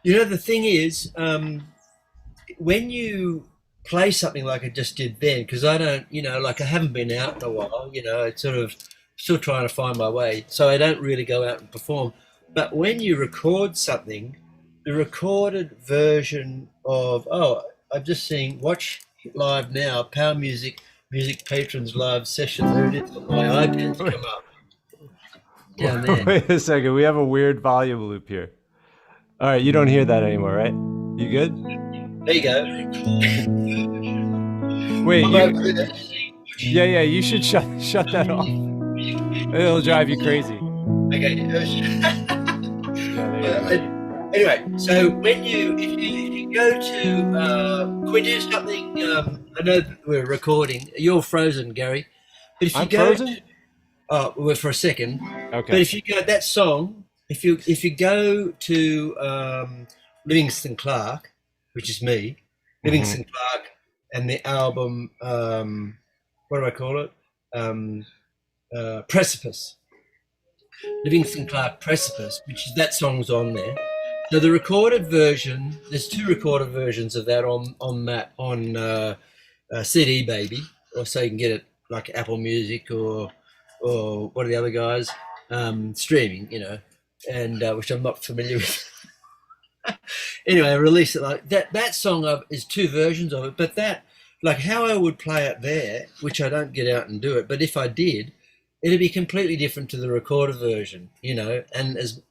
The thing is, when you play something like I just did then, because I don't, like I haven't been out in a while, it's sort of still trying to find my way. So I don't really go out and perform. But when you record something, the recorded version of, I'm just seeing, watch live now, Power Music Patrons live session. There it is on my iPad's come up down there. Wait a second. We have a weird volume loop here. All right, you don't hear that anymore, right? You good? There you go. Wait, I'm you. over there. Yeah. You should shut that off. It'll drive you crazy. Okay. Yeah, there you go. Anyway, so if you go to can we do something? I know that we're recording. You're frozen, Gary. But if you I'm go frozen. to well, for a second. But Okay. if you go that song, if you go to Livingston Clark, which is me, Hmm. Livingston Clark, and the album what do I call it? Um, Precipice. Livingston Clark Precipice, which is that song's on there. So the recorded version, there's two recorded versions of that on CD Baby, or so you can get it like Apple Music or what are the other guys streaming, and which I'm not familiar with. Anyway, I released it like that. That song is two versions of it, but that like how I would play it there, which I don't get out and do it, but if I did, it'd be completely different to the recorded version, and as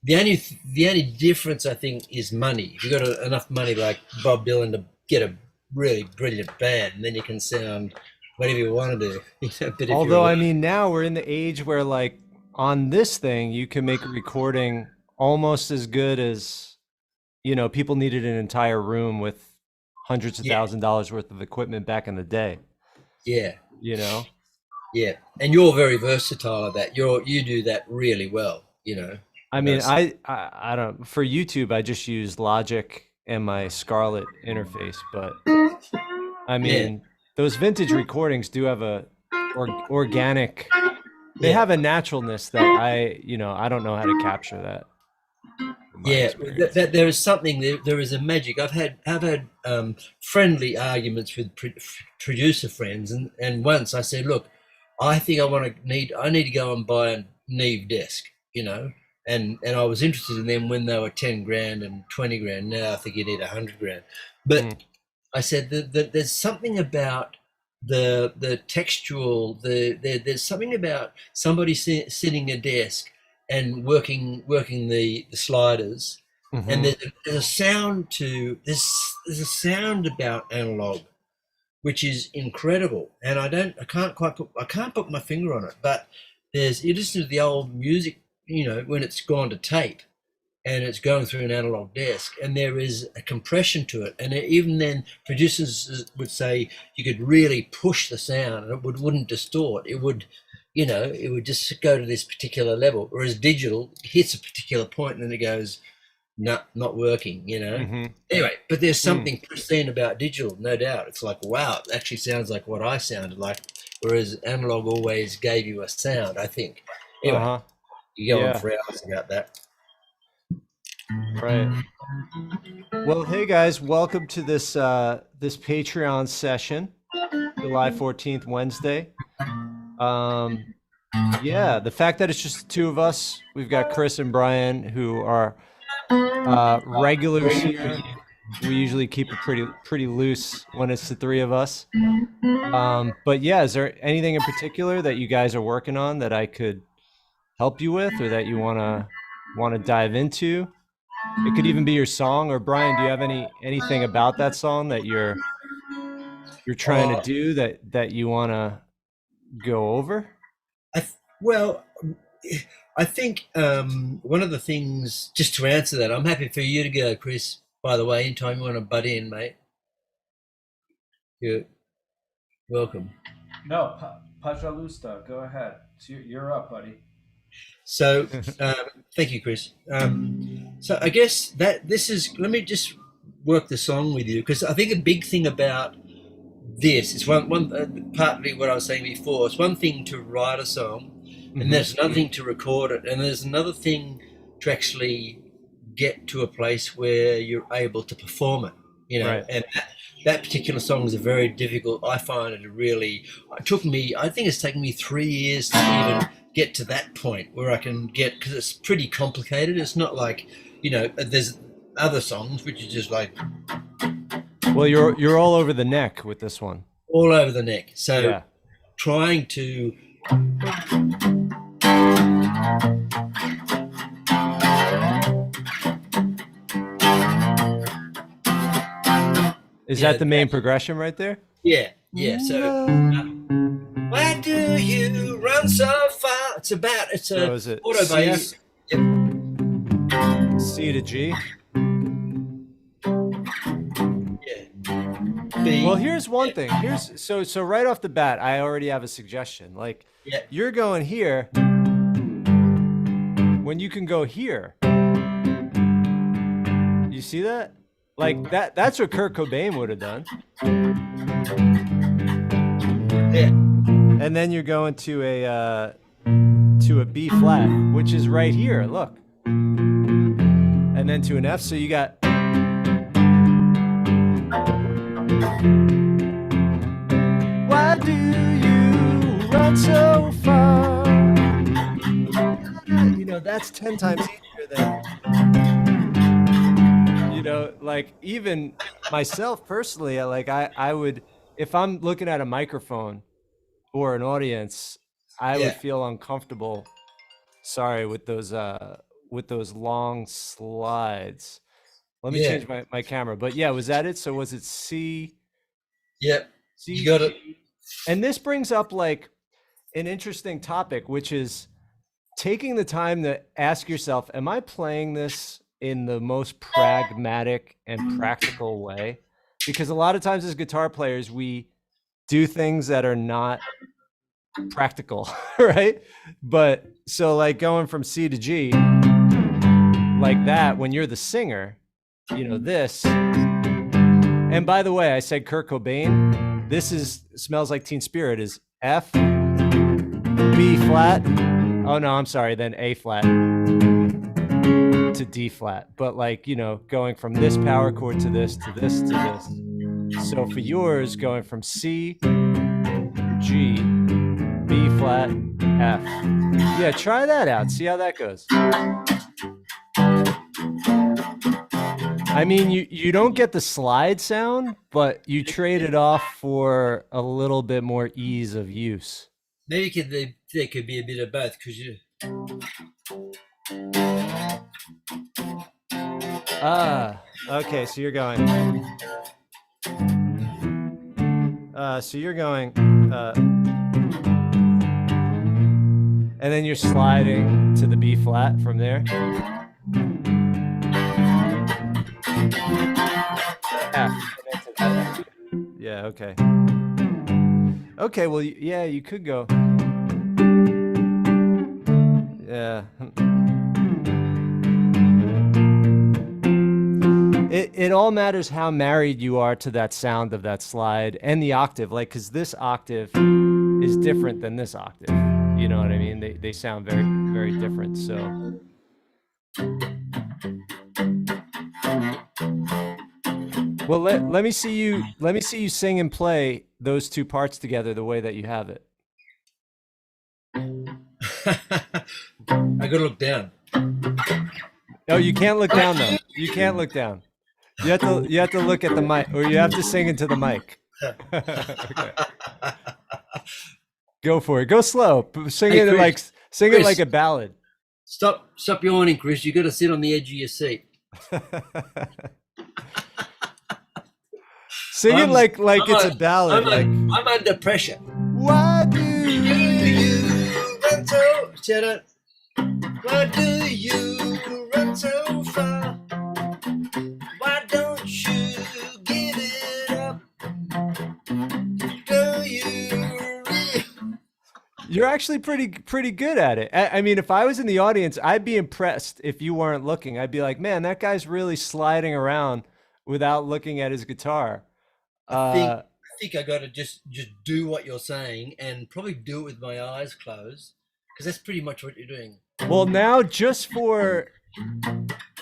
the only difference I think is money. If you've got enough money like Bob Dylan to get a really brilliant band, then you can sound whatever you want to do. But if you're Although, I alone, mean, now we're in the age where, like, on this thing, you can make a recording almost as good as, people needed an entire room with hundreds of yeah, $1,000s worth of equipment back in the day, yeah, you know? yeah. And you're very versatile at that. You do that really well. I Uh, mean, I don't, for YouTube, I just use Logic and my Scarlett interface, but I yeah, mean, those vintage recordings do have a organic, they yeah. have a naturalness that I don't know how to capture that in my Yeah, experience. there is something there. There is a magic. I've had friendly arguments with producer friends, and once I said, "Look, I think I need to go and buy a Neve desk," and I was interested in them when they were 10 grand and 20 grand. Now I think you need 100 grand. But Mm. I said that there's something about the textual there's something about somebody sitting at a desk and working the sliders, and Hmm. there's a sound to this. There's a sound about analog which is incredible, and I can't put my finger on it. But you listen to the old music, when it's gone to tape and it's going through an analog desk, and there is a compression to it, and even then producers would say you could really push the sound and wouldn't distort. It would just go to this particular level, whereas digital hits a particular point and then it goes not working. Hmm. Anyway, but there's Mm. something pristine about digital, no doubt. It's like, wow, it actually sounds like what I sounded like, whereas analog always gave you a sound, I think. Anyway, Uh-huh. you go on Yeah, for hours about that. right. Well, hey guys, welcome to this Patreon session, July 14th, Wednesday. Um yeah, the fact that it's just the two of us, we've got Chris and Brian who are regulars here. We usually keep it pretty loose when it's the three of us. But yeah, is there anything in particular that you guys are working on that I could help you with, or that you wanna dive into? It could even be your song. Or Brian, do you have anything about that song that you're trying to Oh, do that you want to go over? well, I think one of the things, just to answer that, I'm happy for you to go, Chris. By the way, anytime you want to butt in, mate, you're welcome. No, Pajalusta, go ahead. You're up, buddy. So, um, thank you, Chris. So, I guess that this is. Let me just work the song with you, because I think a big thing about this is partly what I was saying before. It's one thing to write a song, and Hmm. there's another thing to record it, and there's another thing to actually get to a place where you're able to perform it, you know. Right. And that particular song is a very difficult. I find it really. It took me. I think it's taken me 3 years to even get to that point where I can get, because it's pretty complicated. It's not like, you know, there's other songs which are just like Well, you're all over the neck with this one. all over the neck. So Yeah. trying to. Is that the main progression right there? Yeah. So why do you run so far? It's So is it autobiography. C to G? Yeah. B. Well, here's one thing. So right off the bat, I already have a suggestion. Like, Yeah. you're going here when you can go here. You see that? Like that's what Kurt Cobain would have done. Yeah. And then you're going to a B flat, which is right here. Look. And then to an F. So you got. Why do you run so far? You know, that's 10 times easier than. You know, like even myself personally, like I would, if I'm looking at a microphone or an audience, I would feel uncomfortable. Sorry, with those long slides. Let me change my camera. But yeah, was that it? So was it C? Yep. C, You got it. And this brings up like an interesting topic, which is taking the time to ask yourself, am I playing this in the most pragmatic and practical way? Because a lot of times as guitar players, we do things that are not practical, right? But so like going from C to G, like that, when you're the singer, you know, this. And by the way, I said Kurt Cobain. This is Smells Like Teen Spirit is F, B flat. Oh no, I'm sorry, then A flat to D flat. But like, you know, going from this power chord to this, to this, to this. So for yours, going from C, G, B flat, F. Yeah, try that out. See how that goes. I mean, you don't get the slide sound, but you trade it off for a little bit more ease of use. Maybe there could be a bit of both, because you. Okay, so you're going. So you're going. And then you're sliding to the B flat from there. F. Yeah, okay. Okay, well, yeah, you could go. Yeah. It all matters how married you are to that sound of that slide and the octave, like, because this octave is different than this octave. You know what I mean? They sound very, very different. So. Well, let me see you sing and play those two parts together the way that you have it. I gotta look down. No, you can't look down though. You can't look down. You have to look at the mic, or you have to sing into the mic. Okay. Go for it. Go slow. Sing it Chris, it like a ballad. Stop yawning, Chris. You got to sit on the edge of your seat. Sing it like it's a ballad. I'm under pressure. Why do you run so? Shut up. Why do you run so far? Why don't you give it up? Do you? You're actually pretty good at it. I mean, if I was in the audience, I'd be impressed if you weren't looking. I'd be like, man, that guy's really sliding around without looking at his guitar. I think I got to just do what you're saying, and probably do it with my eyes closed, because that's pretty much what you're doing. Well, now just for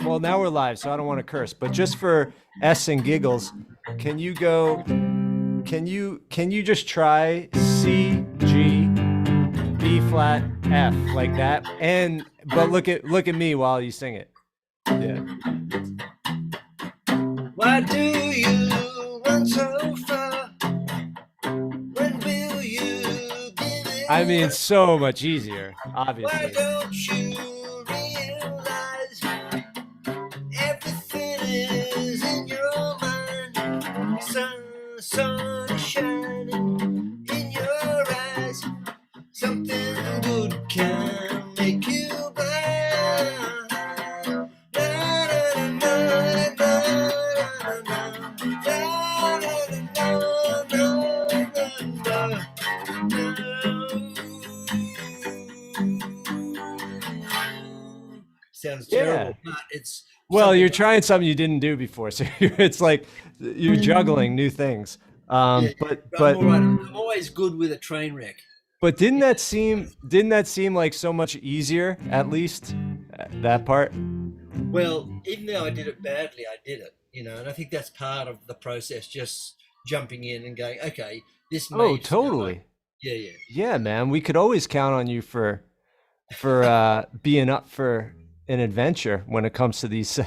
Well, now we're live, so I don't want to curse, but just for S and giggles, can you just try C, G, B flat, F like that? But look at me while you sing it. Yeah. Why do you run so far? When will you give it I mean, up? so much easier, Why obviously. don't you realize everything is in your mind? Sun is shining in your eyes. Something good can make you blind. Sounds terrible, but it's well, you're trying something you didn't do before, so it's like you're juggling new things. Yeah, but I'm always good with a train wreck. But didn't that seem like so much easier, at least that part? Well, even though I did it badly, I did it, and I think that's part of the process, just jumping in and going, okay, this may totally. Like, yeah. Yeah, man, we could always count on you for being up for an adventure when it comes to these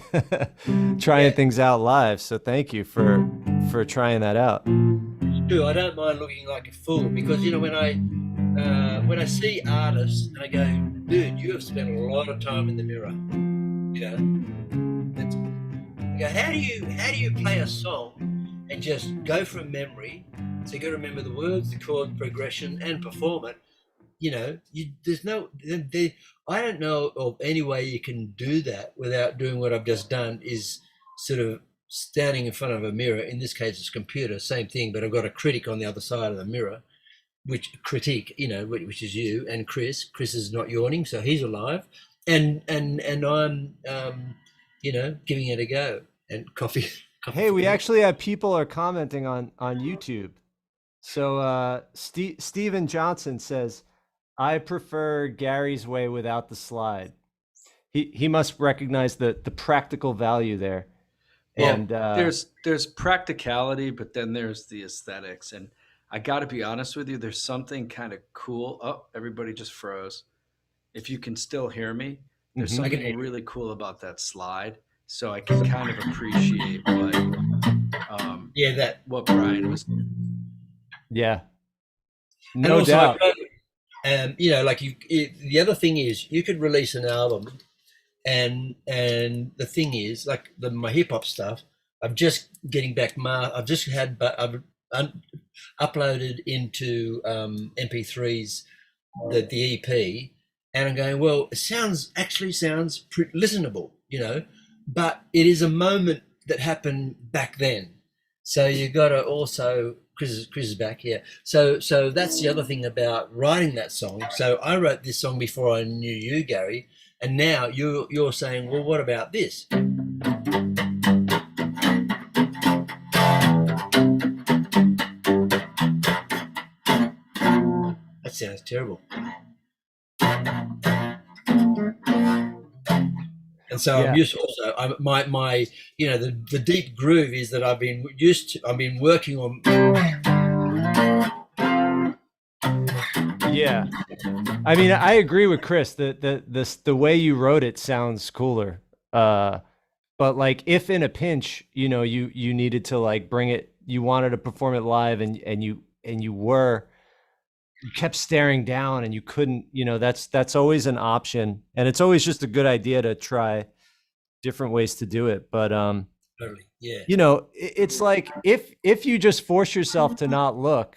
trying things out live. So thank you for trying that out. Dude, I don't mind looking like a fool because when I see artists and I go, dude, you have spent a lot of time in the mirror. I go, how do you play a song and just go from memory? So you got to remember the words, the chord progression, and perform it. I don't know of any way you can do that without doing what I've just done, is sort of standing in front of a mirror. In this case, it's a computer, same thing, but I've got a critic on the other side of the mirror, which is you and Chris. Chris is not yawning, so he's alive, and I'm, giving it a go. And coffee. Hey, we actually have people are commenting on YouTube. So Steven Johnson says, I prefer Gary's way without the slide. He must recognize the practical value there. Well, and there's practicality, but then there's the aesthetics. And I got to be honest with you, there's something kind of cool. Oh, everybody just froze. If you can still hear me, there's something really cool about that slide. So I can kind of appreciate what Brian was. Yeah, no also, doubt. The other thing is you could release an album, and the thing is, like my hip hop stuff, I'm just getting back. I've just had, but I've uploaded into MP3s the EP, and I'm going, well, it sounds listenable, but it is a moment that happened back then. So you got to also, Chris is back here. So that's the other thing about writing that song. So I wrote this song before I knew you, Gary, and now you're saying, well, what about this? That sounds terrible. And so I'm used to also, my the deep groove is that I've been working on. Yeah, I mean, I agree with Chris. The way you wrote it sounds cooler. But like, if in a pinch, you needed to like bring it, you wanted to perform it live, and you kept staring down and you couldn't, that's always an option, and it's always just a good idea to try different ways to do it. But totally, yeah. It's like if you just force yourself to not look,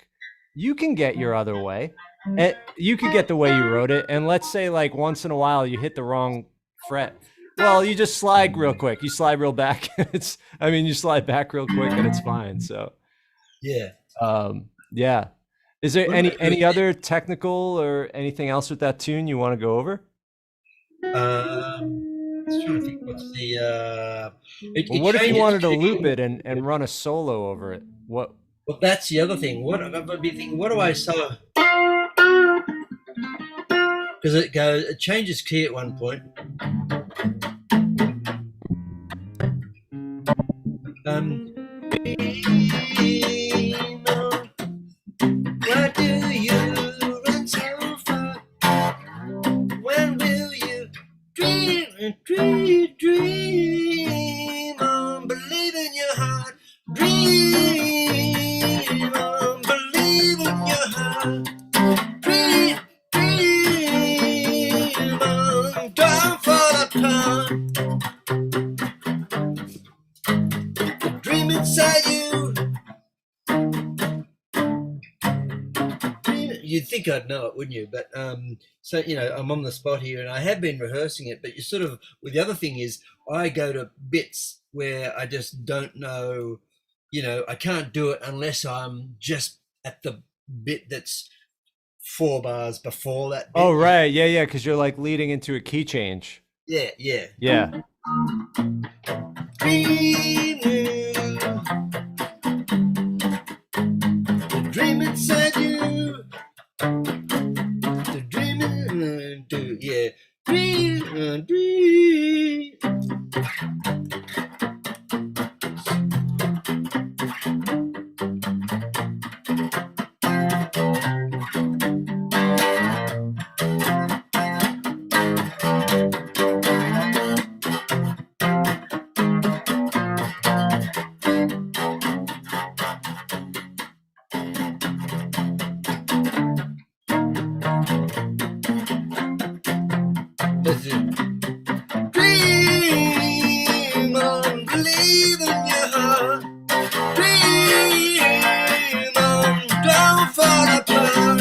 you can get your other way. And you could get the way you wrote it, and let's say like once in a while you hit the wrong fret. Well, you just slide real quick. You slide real back. You slide back real quick and it's fine. So yeah. Yeah. Is there any other technical or anything else with that tune you want to go over? I was trying to think what's the what if you wanted to loop it and run a solo over it? What? Well, that's the other thing. What I've been thinking, what do I solo? Because it changes key at one point. Dream on. Why do you run so far? When will you dream on? Believe in your heart. Dream on. Believe in your heart. Dream on. Don't fall apart. The dream inside you. You'd think I'd know it, wouldn't you? But so I'm on the spot here, and I have been rehearsing it. But you sort of, well, the other thing is, I go to bits where I just don't know. I can't do it unless I'm just at the bit that's 4 bars before that bit. Oh, right. Yeah, because you're like leading into a key change. Yeah. Yeah. The dream inside you. The dream yeah. Dream. That's it. Dream on, believe in your heart. Dream on, don't fall apart.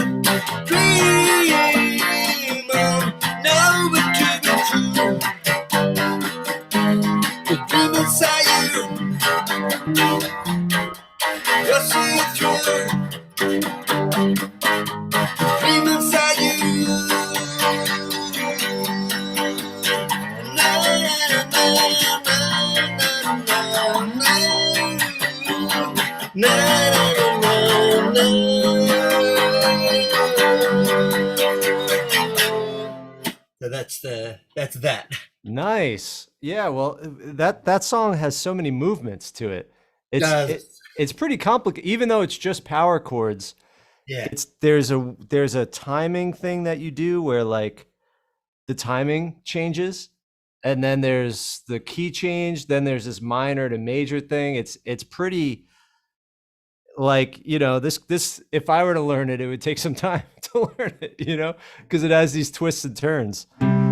Dream on, know it to be true. The dream inside you, you'll see it through. Dream inside you. So that's that. Nice. Yeah, well, that song has so many movements to it. It's pretty complicated, even though it's just power chords. Yeah. There's a timing thing that you do where like the timing changes, and then there's the key change, then there's this minor to major thing. It's pretty, like, this if I were to learn it, it would take some time to learn it, because it has these twists and turns.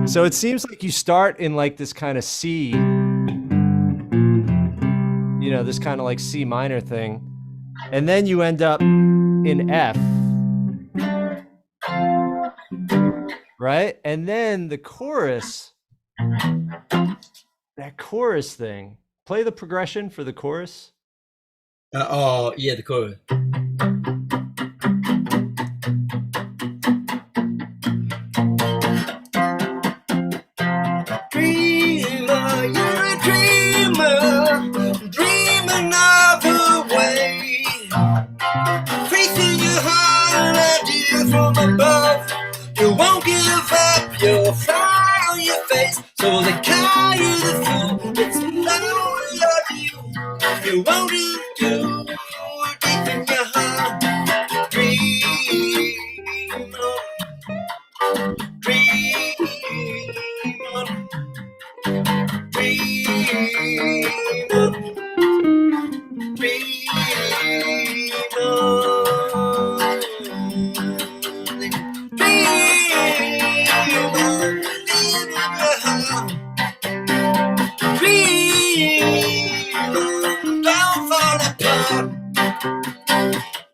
So it seems like you start in like this kind of C, this kind of like C minor thing, and then you end up in F, right? And then the chorus, that chorus thing, play the progression for the chorus. Yeah, the chorus. Dreamer, you're a dreamer, dreaming of a way. Faith in your heart, an idea from above. You won't give up, you'll fly on your face. So they call you the fool, it's lonely of you. You won't do deep in your heart. Dream on, dream on, dream on, dream on. Dream on, live in your heart. Dream on, don't fall apart.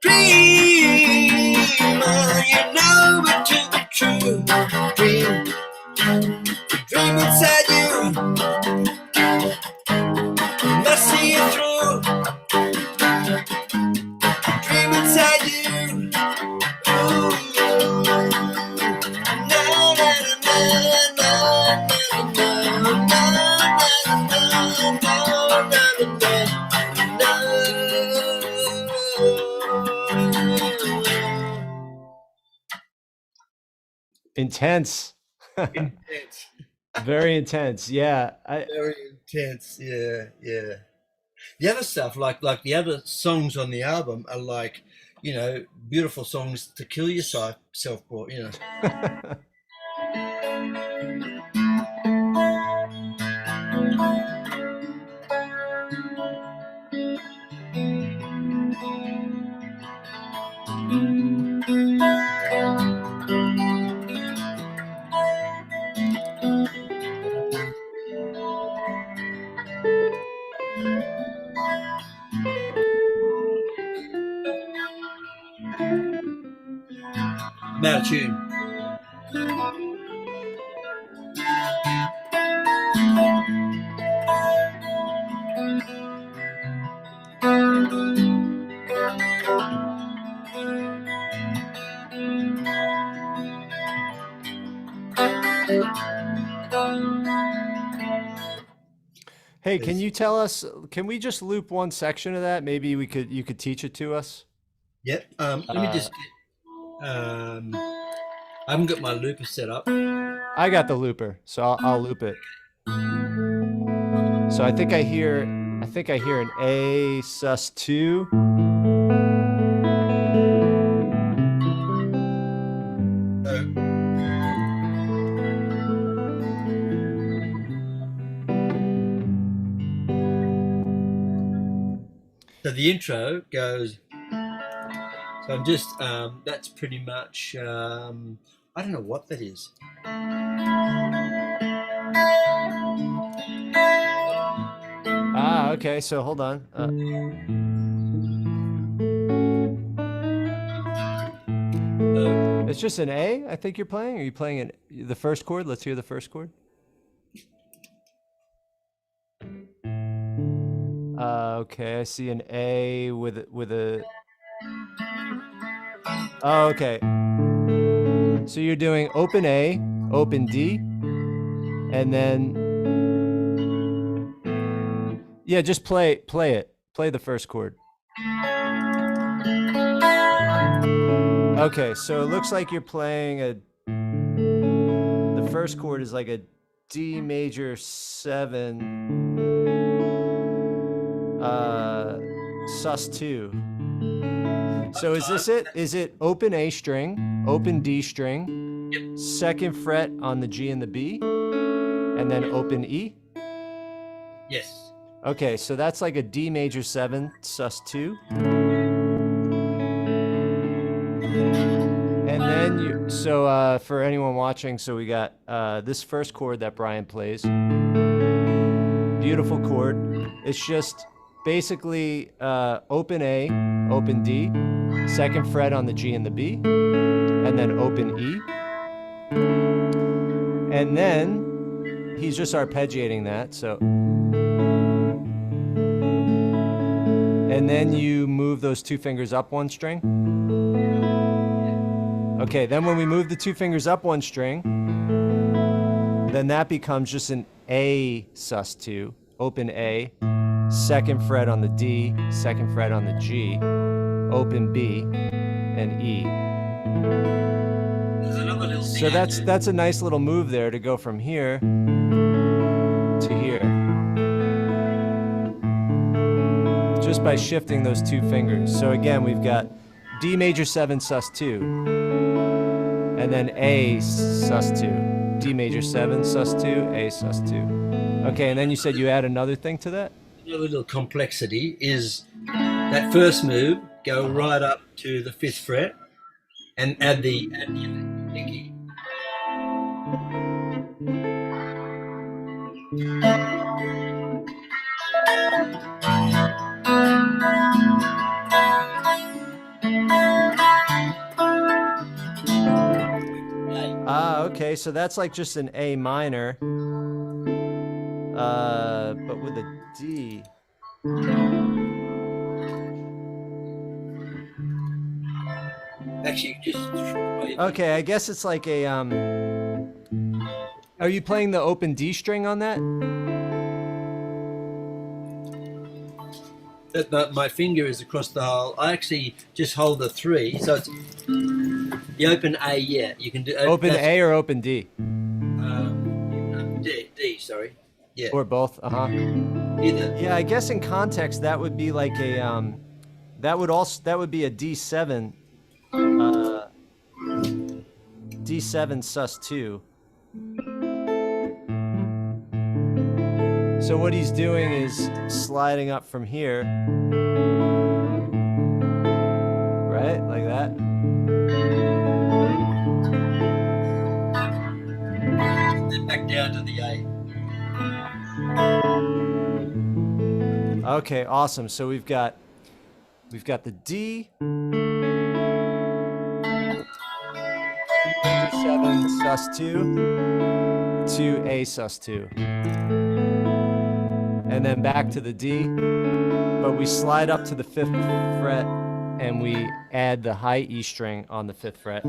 Dream on, you know it to be true. Dream inside you, must see it through. Dream inside you. Ooh. Na na na na na na na. Intense. Intense. Very intense. Yeah. Very intense. Yeah. The other stuff, like the other songs on the album, are like, beautiful songs to kill yourself for. I'm out of tune. Hey, can you tell us? Can we just loop one section of that? Maybe you could teach it to us. Yep. Let me just get. I haven't got my looper set up. I got the looper, so I'll loop it. So I think I hear an A sus2. So the intro goes. So I'm just. That's pretty much. I don't know what that is. Ah, okay. So hold on. It's just an A. I think you're playing. Are you playing the first chord? Let's hear the first chord. Okay, I see an A with a. Oh, okay. So you're doing open A, open D, and then yeah, just play it. Play the first chord. Okay, so it looks like you're playing the first chord is like a D major 7 sus2. So is this it? Is it open A string, open D string, Yep. second fret on the G and the B, and then open E? Yes. Okay, so that's like a D major 7 sus2. And then for anyone watching, so we got this first chord that Brian plays. Beautiful chord. It's just basically open A, open D, second fret on the G and the B, and then open E. And then he's just arpeggiating that, so. And then you move those two fingers up one string. Okay, then when we move the two fingers up one string, then that becomes just an A sus2, open A, second fret on the D, second fret on the G, open B, and E. So that's a nice little move there to go from here to here. Just by shifting those two fingers. So again, we've got D major 7 sus2, and then A sus2, D major 7 sus2, A sus2. Okay, and then you said you add another thing to that? A little complexity is that first move, go right up to the 5th fret and add the pinky. Ah, okay, so that's like just an A minor, but with a D. Actually, just Okay, I guess it's like a Are you playing the open D string on that? my finger is across the whole. I actually just hold the 3, so it's the open A. Yeah, you can do Open A or open D? D. Sorry. Yeah. Or both? Uh-huh. Either. Yeah, I guess in context that would be like a that would be a D7 D7 sus2. So what he's doing is sliding up from here, right? Like that. Then back down to the A. Okay, awesome. So we've got the D, D7 sus2 to A sus2. And then back to the D, but we slide up to the 5th fret and we add the high E string on the 5th fret.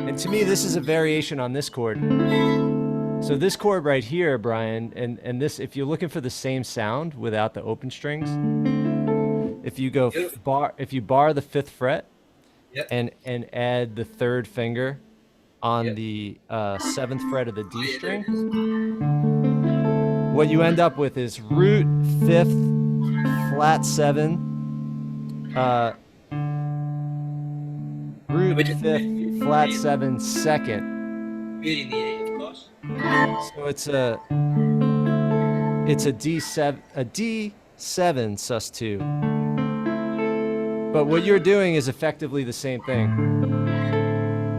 And to me, this is a variation on this chord. So this chord right here, Brian, and this, if you're looking for the same sound without the open strings, if you go if you bar the 5th fret, yep, and add the 3rd finger on, yep, the 7th fret of the D string, what you end up with is root 5th, flat 7, root 5th, flat 7, 2nd. Muting the E, of course. So it's a D7 sus2. But what you're doing is effectively the same thing,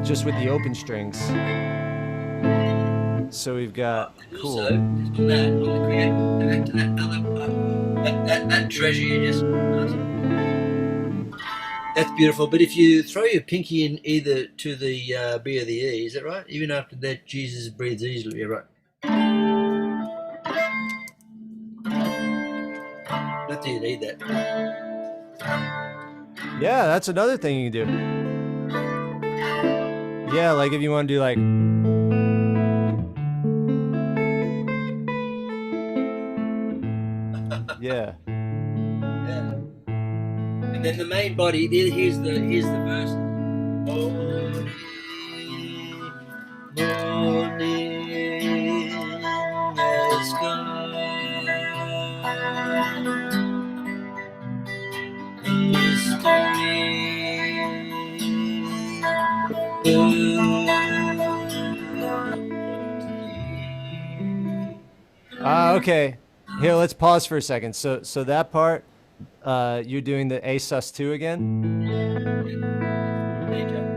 just with the open strings. So we've got cool. Also, just on that, on the create, back to that other that treasure you just. That's beautiful. But if you throw your pinky in either to the B or the E, is that right? Even after that, Jesus breathes easily. You're right. Not that you need that. Yeah, that's another thing you can do. Yeah, like if you want to do like. Yeah. Yeah. And then the main body. Here's the verse. Morning, morning has come. Okay. Here, let's pause for a second. So that part, you're doing the A sus2 again,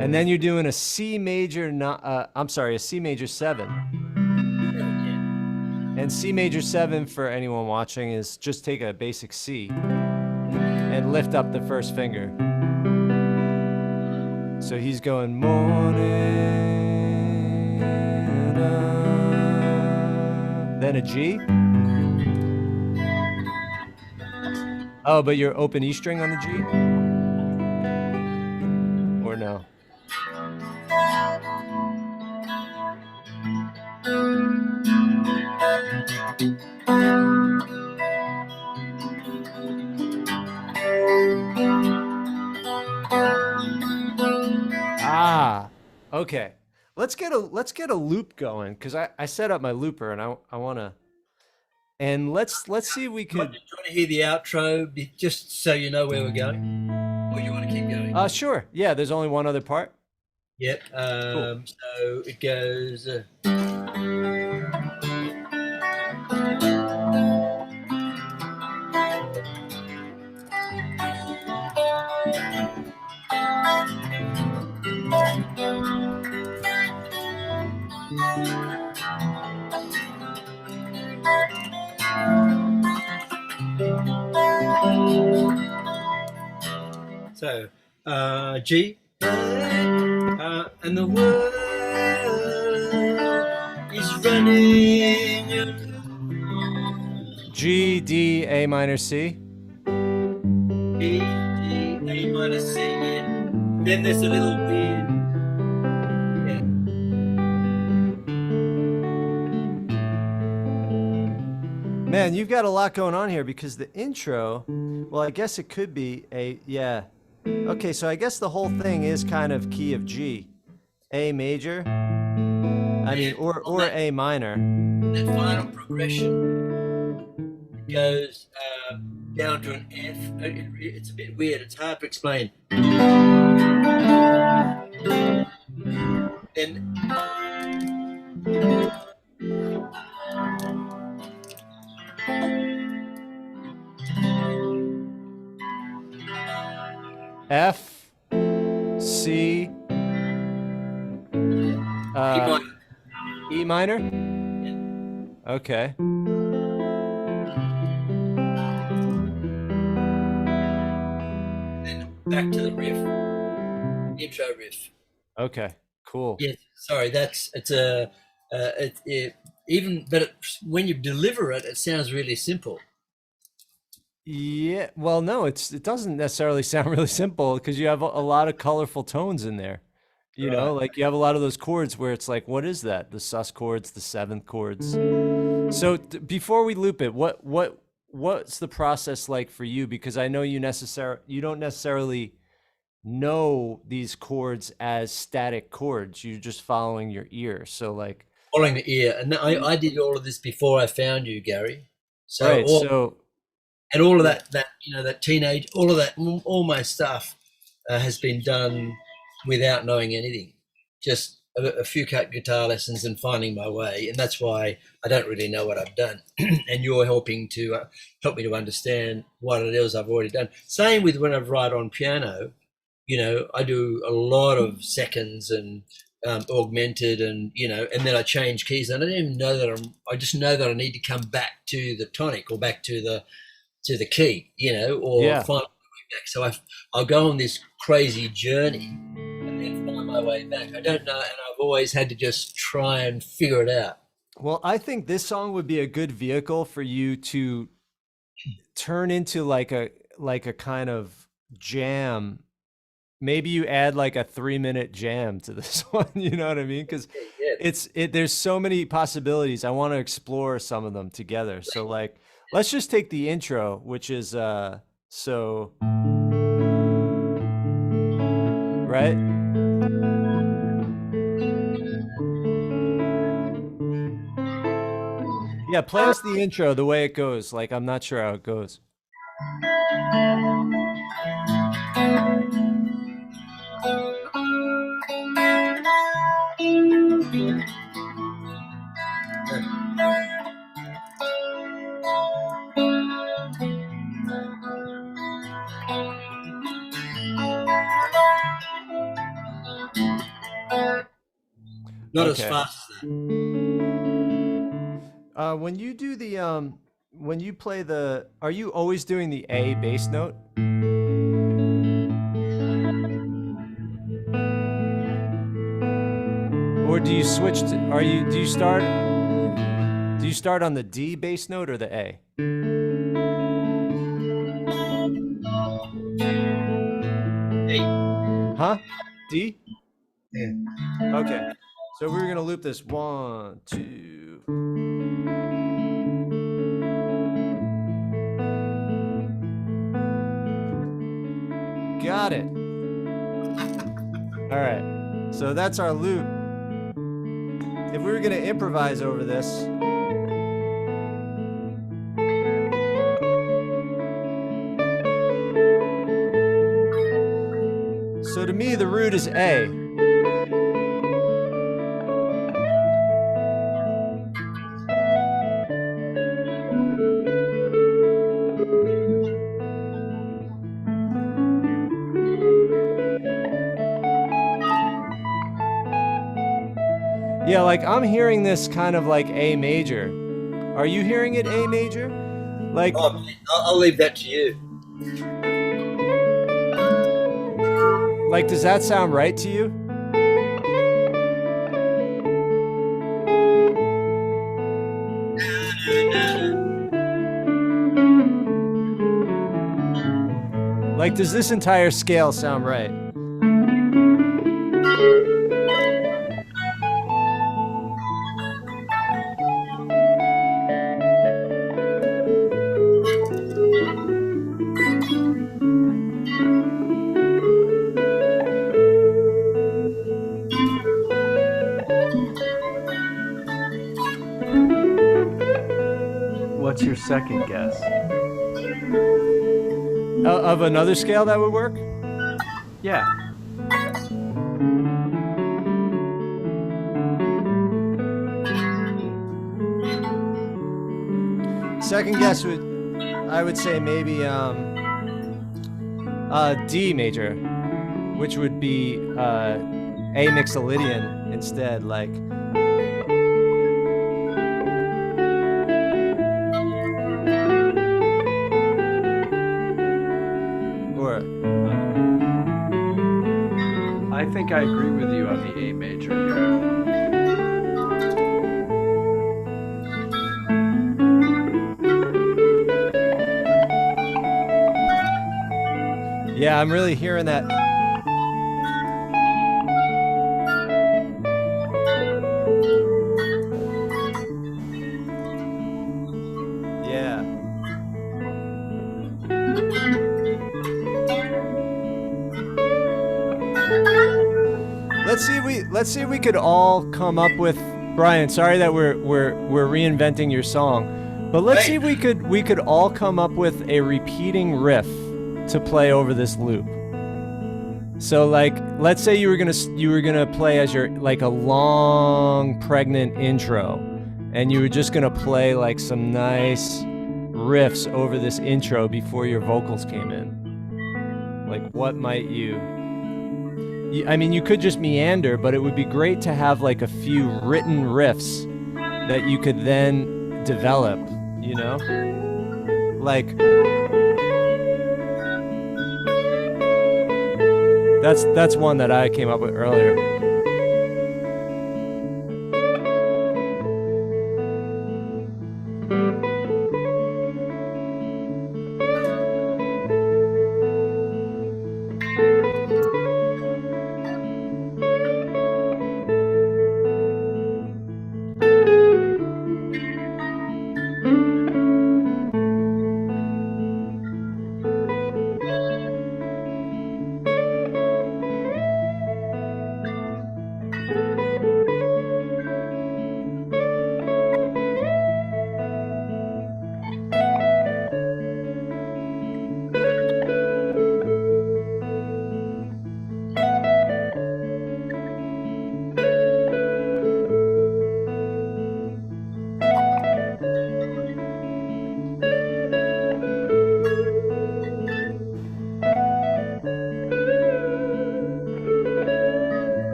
and then you're doing a C major. I'm sorry, a C major 7. And C major 7 for anyone watching is just take a basic C and lift up the 1st finger. So he's going morning, then a G. Oh, but you're open E string on the G? Or no? Ah, okay. Let's get a loop going, because I set up my looper and I want to. And let's see if we could. Do you want to hear the outro, just so you know where we're going, or you want to keep going? Sure. Yeah, there's only one other part. Yep. Cool. So it goes. So, G, and the world is running. G, D, A minor, C. G, D, A minor, C. Yeah. Then there's a little weird. Yeah. Man, you've got a lot going on here, because the intro, well, I guess it could be a, yeah. Okay, so I guess the whole thing is kind of key of G. A major, I mean, or A minor. That final progression. goes down to an F. It's a bit weird. It's hard to explain. Then F, C, E minor. Okay. then back to the riff, intro riff. Okay. Cool. Yeah, sorry, when you deliver it, it sounds really simple. Yeah. Well, no, it doesn't necessarily sound really simple because you have a lot of colorful tones in there. You know, Right. like you have a lot of those chords where it's like, what is that? The sus chords, the seventh chords. So before we loop it, what's the process like for you? Because I know you don't necessarily know these chords as static chords. You're just following your ear. So like, Following the ear, and I did all of this before I found you, Gary. So right. So all of that that teenage, all of that, all my stuff has been done without knowing anything, just a few guitar lessons and finding my way, and that's why I don't really know what I've done. And you're helping to help me to understand what it is I've already done. Same with when I write on piano. I do a lot of seconds and augmented, and and then I change keys. And I don't even know that I just know that I need to come back to the tonic or back to the key, or yeah. find my way back. So I'll go on this crazy journey and then find my way back. I don't know, and I've always had to just try and figure it out. Well, I think this song would be a good vehicle for you to turn into like a kind of jam. Maybe you add like a 3-minute jam to this one, you know what I mean? Because Yeah. there's so many possibilities. I want to explore some of them together. So like, let's just take the intro, which is so right. Yeah, play us the intro the way it goes. Like, I'm not sure how it goes. Not as Okay. fast as that. When you do the when you play the, are you always doing the A bass note? Or do you switch to, do you start on the D bass note or the A? Hey. Huh? D? Yeah. Okay. So we're gonna loop this 1, 2. Got it. All right. So that's our loop. If we were gonna improvise over this, so to me the root is A. Yeah, like I'm hearing this kind of like A major. Are you hearing it A major? Like, I'll leave that to you. like, does that sound right to you? Like, does this entire scale sound right? second guess? Of another scale that would work? Yeah. Second guess I would say maybe D major, which would be A mixolydian instead, like. Or I think I agree with you on the A major here. yeah, I'm really hearing that. Yeah. Let's see if we could all come up with, Brian, sorry that we're reinventing your song, but let's see if we could all come up with a repeating riff to play over this loop. So like, let's say you were gonna play as your, like, a long pregnant intro, and you were just gonna play like some nice riffs over this intro before your vocals came in. Like, what might I mean, you could just meander, but it would be great to have like a few written riffs that you could then develop, you know? Like, that's one that I came up with earlier.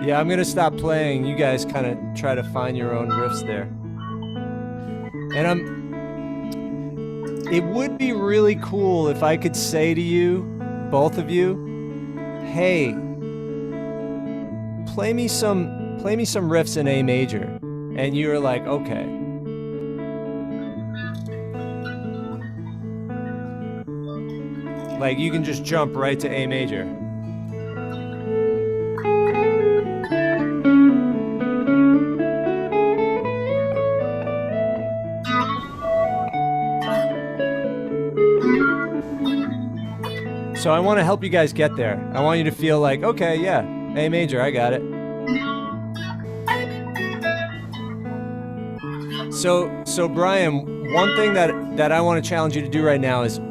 Yeah, I'm gonna stop playing. You guys kind of try to find your own riffs there. And it would be really cool if I could say to you, both of you, hey, play me some riffs in A major. And you're like, okay. Like, you can just jump right to A major. So I want to help you guys get there. I want you to feel like, okay, yeah, A major, I got it. So Brian, one thing that I want to challenge you to do right now is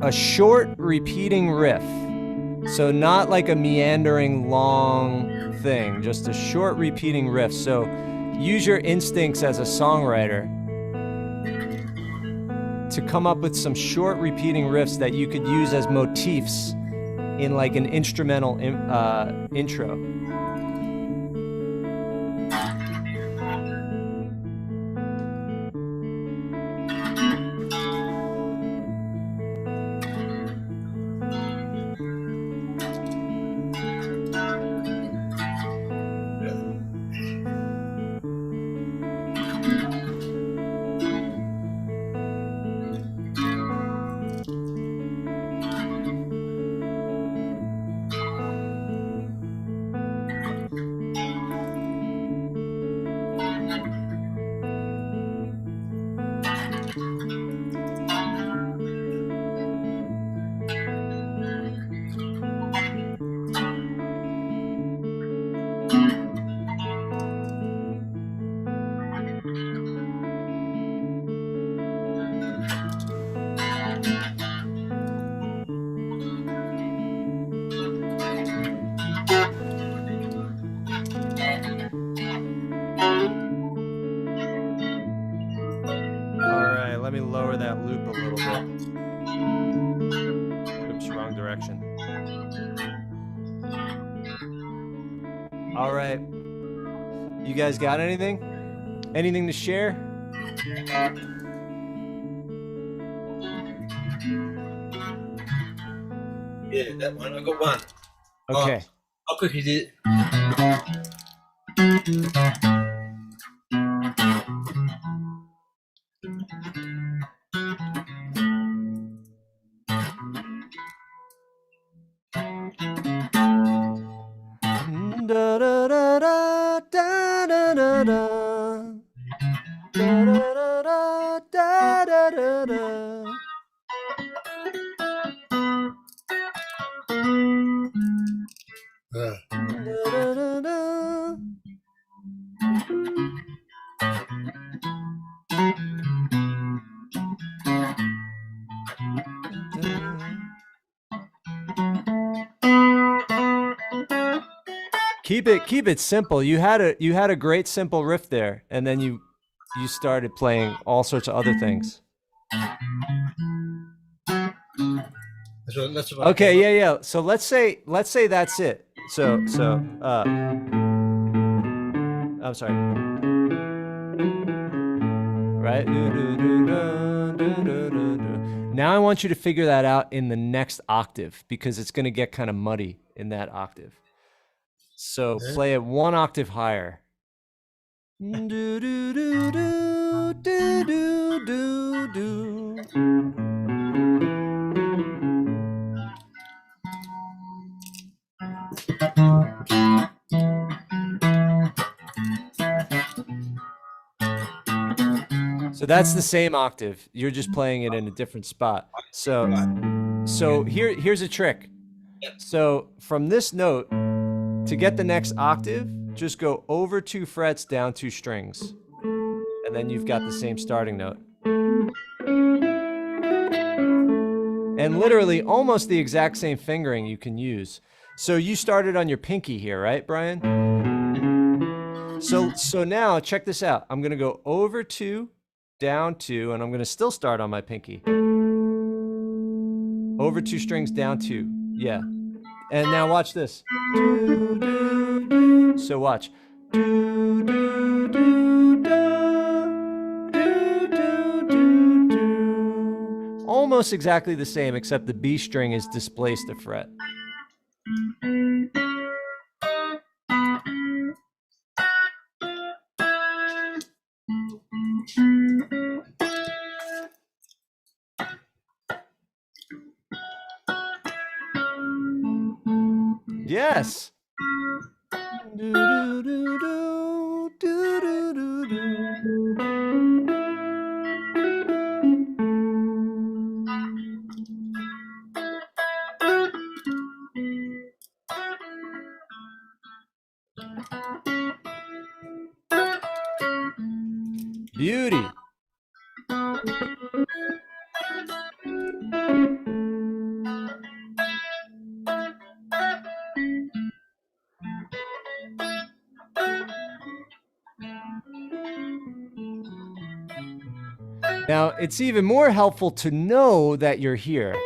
a short repeating riff. So not like a meandering long thing, just a short repeating riff. So use your instincts as a songwriter to come up with some short repeating riffs that you could use as motifs in like an instrumental intro. All right. You guys got anything? Anything to share? Yeah, that one. I got one. Okay. I'll quickly do it. Da da da da da da da da. Da da da da da da da. Uh, Da da da. Keep it simple. You had a great simple riff there, and then you started playing all sorts of other things. that's what Okay, yeah. So let's say that's it. So I'm sorry. Right? Now I want you to figure that out in the next octave, because it's going to get kind of muddy in that octave. So play it one octave higher. So that's the same octave. You're just playing it in a different spot. So here's a trick. So from this note, to get the next octave, just go over 2 frets, down 2 strings. And then you've got the same starting note. And literally almost the exact same fingering you can use. So you started on your pinky here, right, Brian? So now check this out. I'm gonna go over 2, down 2, and I'm gonna still start on my pinky. Over 2 strings, down 2, yeah. And now watch this. So watch. Almost exactly the same, except the B string is displaced a fret. Yes. Beauty. Now, it's even more helpful to know that you're here.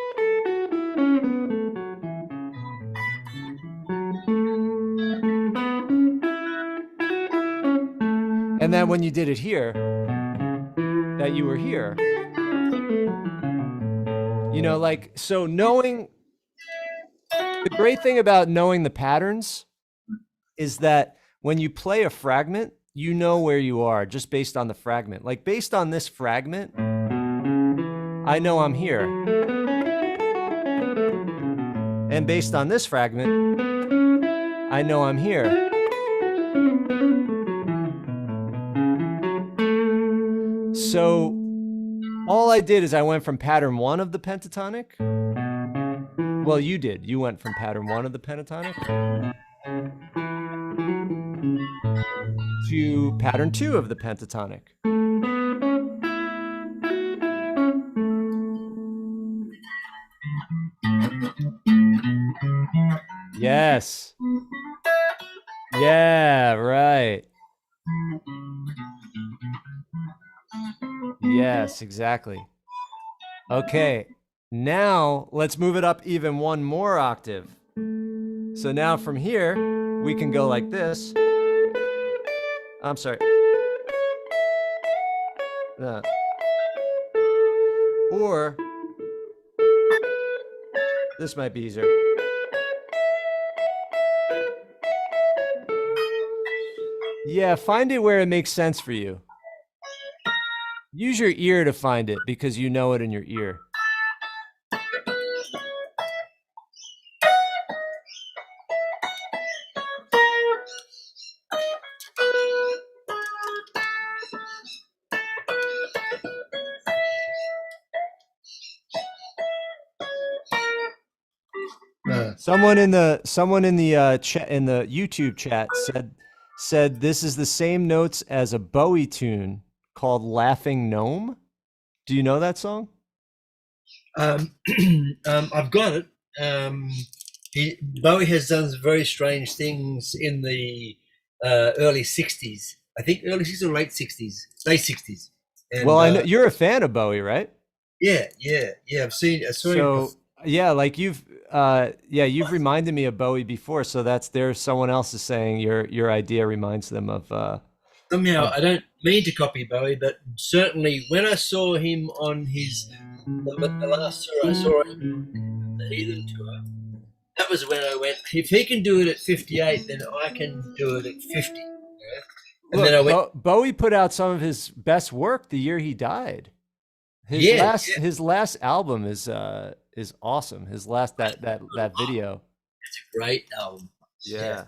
And then when you did it here, that you were here. You know, like, so knowing, the great thing about knowing the patterns is that when you play a fragment, you know where you are just based on the fragment. Like, based on this fragment, I know I'm here. And based on this fragment, I know I'm here. So all I did is I went from pattern 1 of the pentatonic. Well, you did. You went from pattern 1 of the pentatonic to pattern 2 of the pentatonic. Yes. Yeah, right. Yes, exactly. Okay, now let's move it up even one more octave. So now from here, we can go like this. I'm sorry. Or this might be easier. Yeah, find it where it makes sense for you. Use your ear to find it because you know it in your ear. Someone in the chat, in the YouTube chat, said this is the same notes as a Bowie tune called "Laughing Gnome." Do you know that song? I've got it. Bowie has done some very strange things in the early '60s. I think early '60s or late '60s. And, well, I know you're a fan of Bowie, right? Yeah. I saw him. Yeah, like you've reminded me of Bowie before. So there's someone else is saying your idea reminds them of. Somehow, I don't mean to copy Bowie, but certainly when I saw him on the last tour I saw him, the Heathen tour, that was when I went, if he can do it at 58, then I can do it at 50. And Look, then I went, Bowie put out some of his best work the year he died. His last album is awesome. His last that video. It's a great album. Yeah.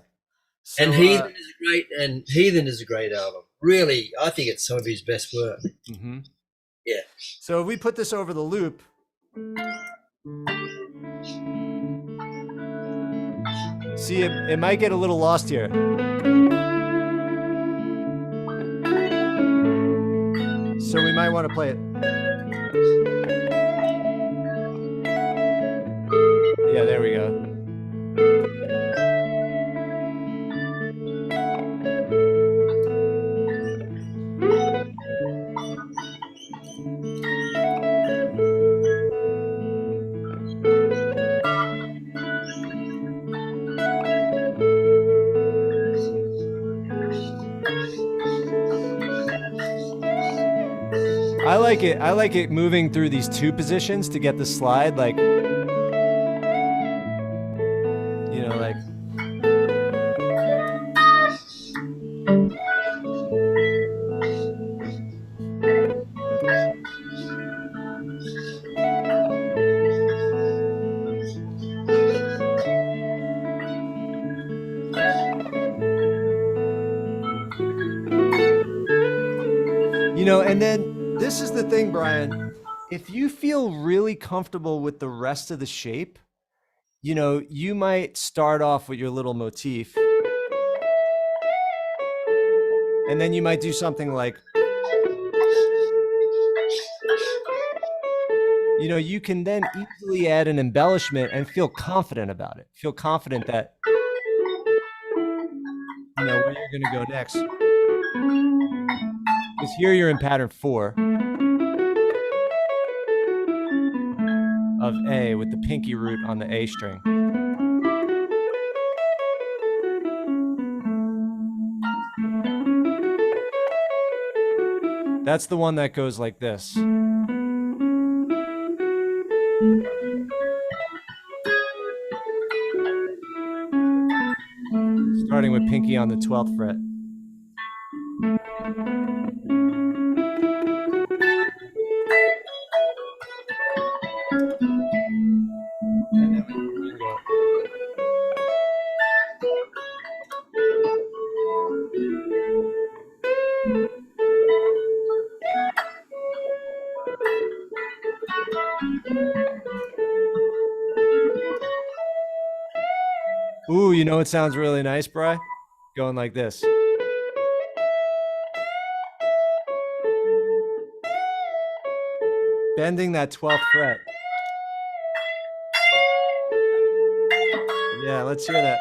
So, and Heathen is a great album. Really, I think it's some of his best work. Mm-hmm. Yeah. So if we put this over the loop. See, it might get a little lost here. So we might want to play it. Yeah, there we go. I like it moving through these two positions to get the slide, like, you know, like. You know, and then this is the thing, Brian, if you feel really comfortable with the rest of the shape, you know, you might start off with your little motif. And then you might do something like, you know, you can then easily add an embellishment and feel confident about it. Feel confident that, you know, where you're going to go next. Because here you're in pattern 4 of A with the pinky root on the A string. That's the one that goes like this. Starting with pinky on the 12th fret. Ooh, you know it sounds really nice, Bri? Going like this. Bending that 12th fret. Yeah, let's hear that.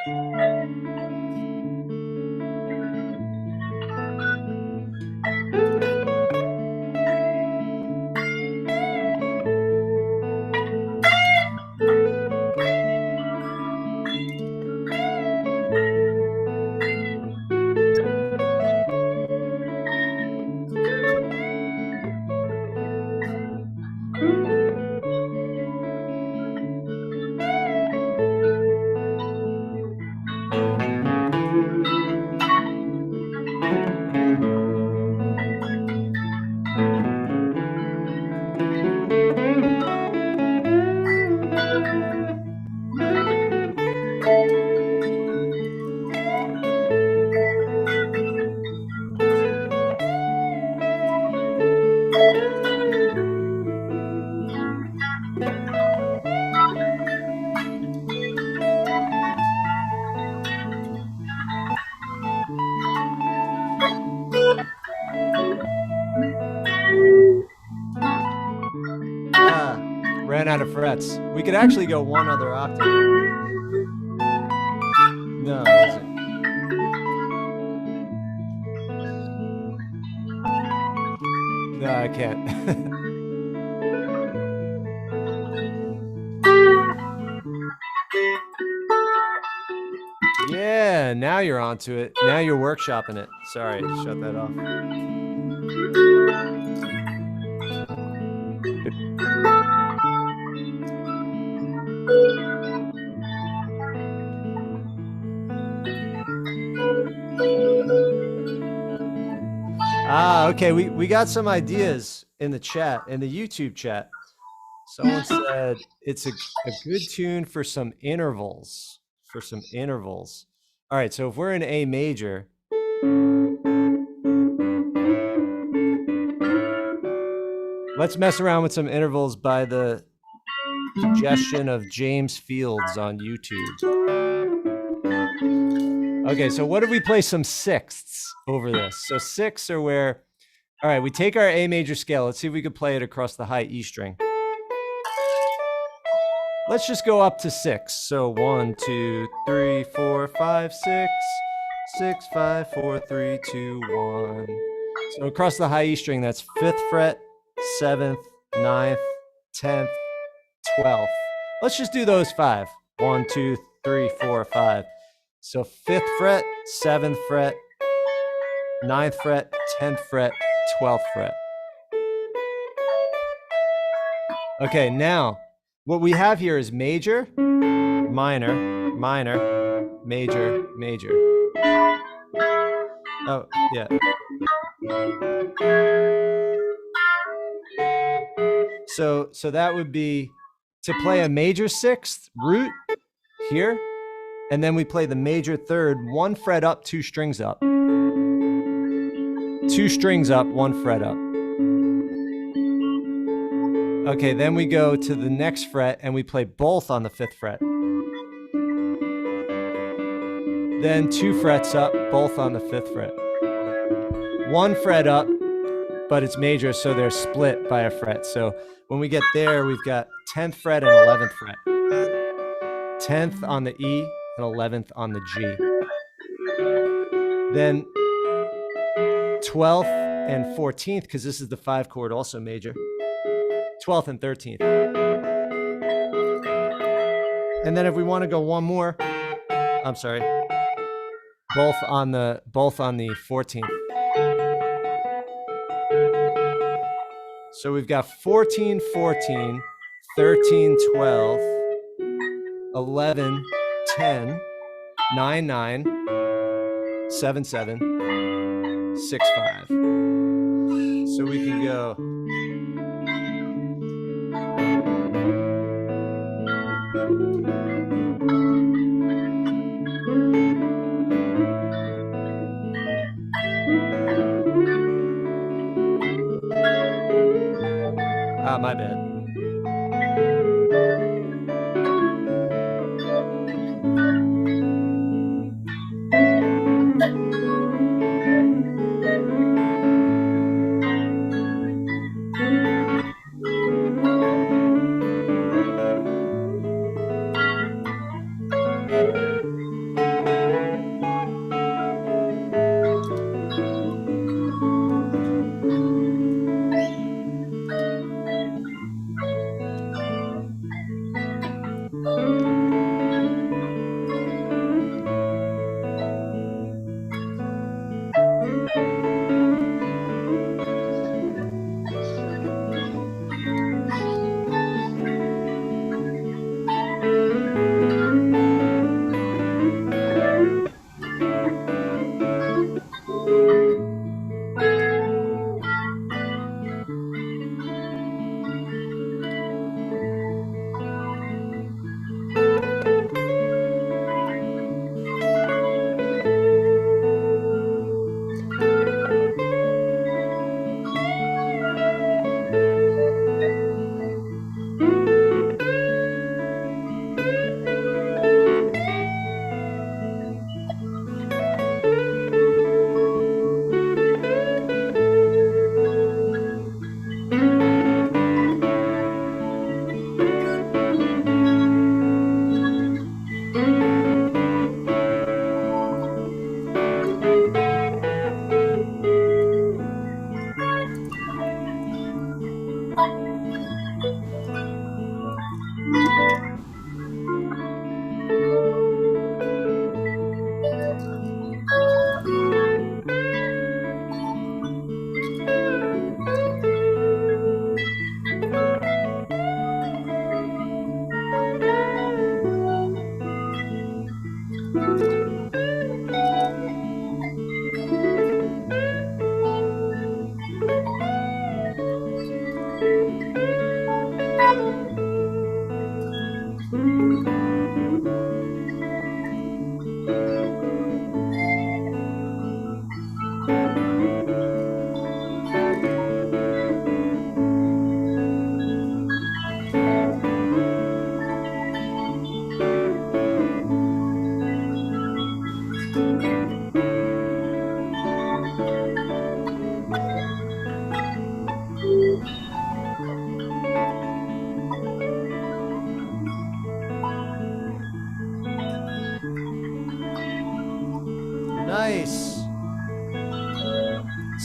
ran out of frets. We could actually go one other octave. No, it isn't. No, I can't. Yeah, now you're onto it. Now you're workshopping it. Sorry, shut that off. Okay, we got some ideas in the chat, in the YouTube chat. Someone said it's a good tune for some intervals. All right, so if we're in A major, let's mess around with some intervals by the suggestion of James Fields on YouTube. Okay, so what if we play some sixths over this? So sixths are where, all right, we take our A major scale. Let's see if we could play it across the high E string. Let's just go up to 6. So 1, 2, 3, 4, 5, 6, 6, 5, 4, 3, 2, 1. So across the high E string, that's 5th fret, 7th, 9th, 10th, 12th. Let's just do those 5. 1, 2, 3, 4, 5. So 5th fret, 7th fret, 9th fret, 10th fret, 12th fret. Okay, now what we have here is major, minor, minor, major, major. Oh, yeah. So that would be to play a major 6th root here, and then we play the major 3rd, 1 fret up, 2 strings up. 2 strings up, 1 fret up. Okay, then we go to the next fret and we play both on the 5th fret. Then 2 frets up, both on the 5th fret. 1 fret up, but it's major, so they're split by a fret. So when we get there, we've got 10th fret and 11th fret. 10th on the E and 11th on the G. Then 12th and 14th, because this is the 5 chord, also major. 12th and 13th. And then if we want to go one more, I'm sorry, both on the 14th. So we've got 14, 14, 13, 12, 11, 10, 9, 9, 7, 7, 6, 5. So we can go. My bad.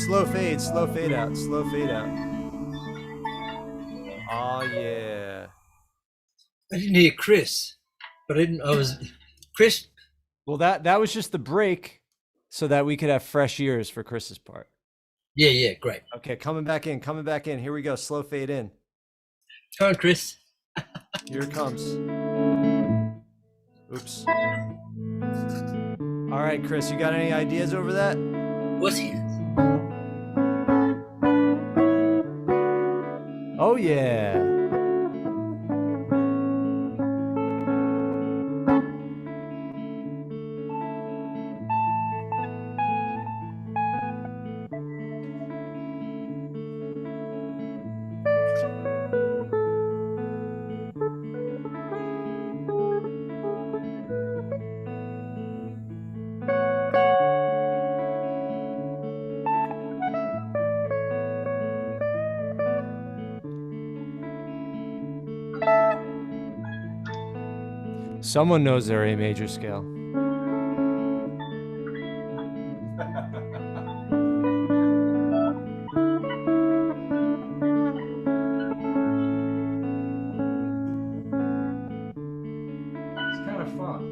Slow fade out, slow fade out. Oh yeah. I didn't hear Chris, but I was Chris. Well, that was just the break so that we could have fresh ears for Chris's part. Yeah, great. Okay, coming back in. Here we go. Slow fade in. Come on, Chris. Here it comes. Oops. All right, Chris, you got any ideas over that? What's he? Oh yeah. Someone knows their A major scale. It's kind of fun.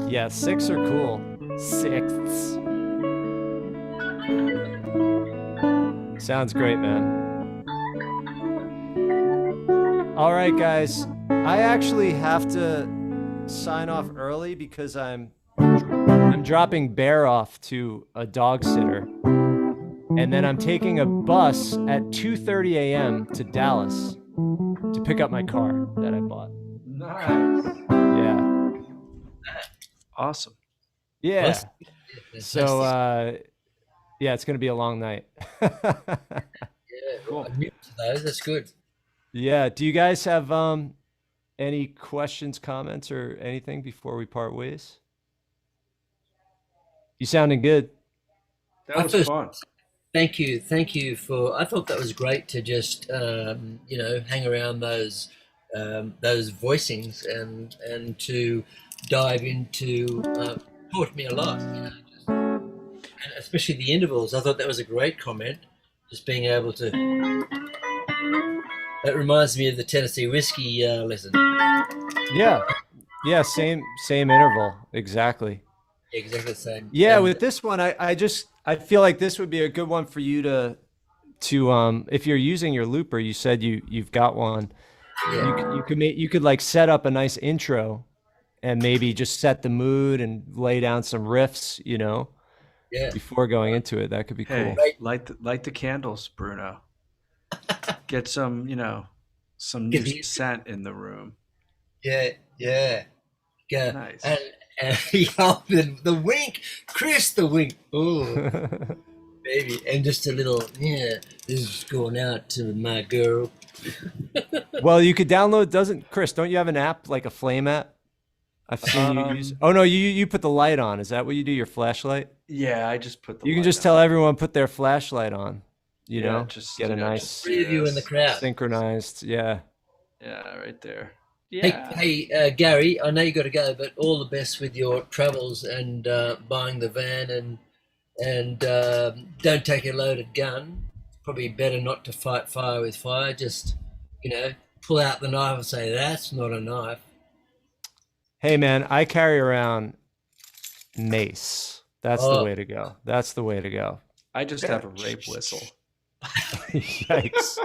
Yeah, sixths are cool. Sixths. Sounds great, man. All right, guys. I actually have to sign off early because I'm dropping Bear off to a dog sitter. And then I'm taking a bus at 2:30 a.m. to Dallas to pick up my car that I bought. Nice. Yeah. Awesome. Yeah. So, yeah, it's going to be a long night. Yeah, Cool. I'm new to those. That's good. Yeah. Do you guys have any questions, comments, or anything before we part ways? You sounding good. That was fun. Thank you for. I thought that was great to just hang around those voicings and to dive into. Taught me a lot, and especially the intervals. I thought that was a great comment. Just being able to. That reminds me of the Tennessee whiskey lesson. Yeah. Same interval, exactly. Exactly the same. Yeah, And with this one, I feel like this would be a good one for you to if you're using your looper. You said you've got one. yeah. You could like set up a nice intro, and maybe just set the mood and lay down some riffs, Yeah. before going into it. That could be Hey, cool. light the candles, Bruno. Get some, some new scent in the room. Yeah. Yeah. Nice. And the wink, Chris, the wink. Oh, baby, and just a little. Yeah, this is going out to my girl. Well, you could download. Chris? Don't you have an app like a Flame app? I've seen you use. Oh no, you put the light on. Is that what you do? Your flashlight? Yeah, I just put the. You can light just on. tell everyone put their flashlight on. Just get a nice just Three of you in the crowd. synchronized. Yeah. Yeah, right there. Yeah. Hey, Gary, I know you got to go, but all the best with your travels and buying the van and don't take a loaded gun. Probably better not to fight fire with fire. Just pull out the knife and say that's not a knife. Hey man, I carry around mace. That's the way to go. That's the way to go. I just have a rape whistle. Yikes.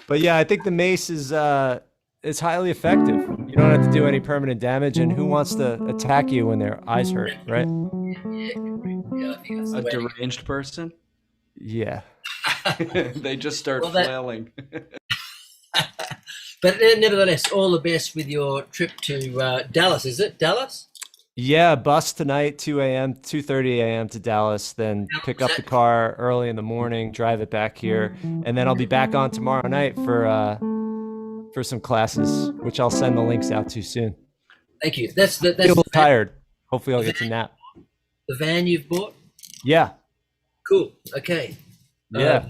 But yeah, I think the mace is it's highly effective. You don't have to do any permanent damage, and who wants to attack you when their eyes hurt, right? Yeah, I think that's the A way to go. deranged person? Yeah. They just start flailing. But nevertheless, all the best with your trip to Dallas. Is it Dallas? Yeah, bus tonight, 2:30 a.m. to Dallas, then pick up the car early in the morning, drive it back here, and then I'll be back on tomorrow night for some classes, which I'll send the links out to soon. Thank you. That's I feel a little tired. Hopefully I'll get to nap. the van you've bought. Yeah. Cool. Okay. Yeah.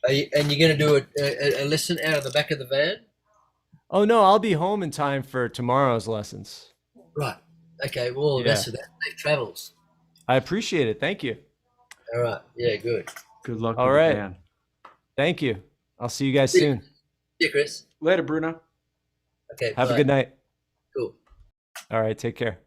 And you're going to do a lesson out of the back of the van? Oh no, I'll be home in time for tomorrow's lessons. Right. Okay. Well, all the best of that. Safe travels. I appreciate it. Thank you. All right. Yeah, good. Good luck All with right. the band. Thank you. I'll see you guys soon. See you, Chris. Later, Bruno. Okay. Have bye. a good night. Cool. All right. Take care.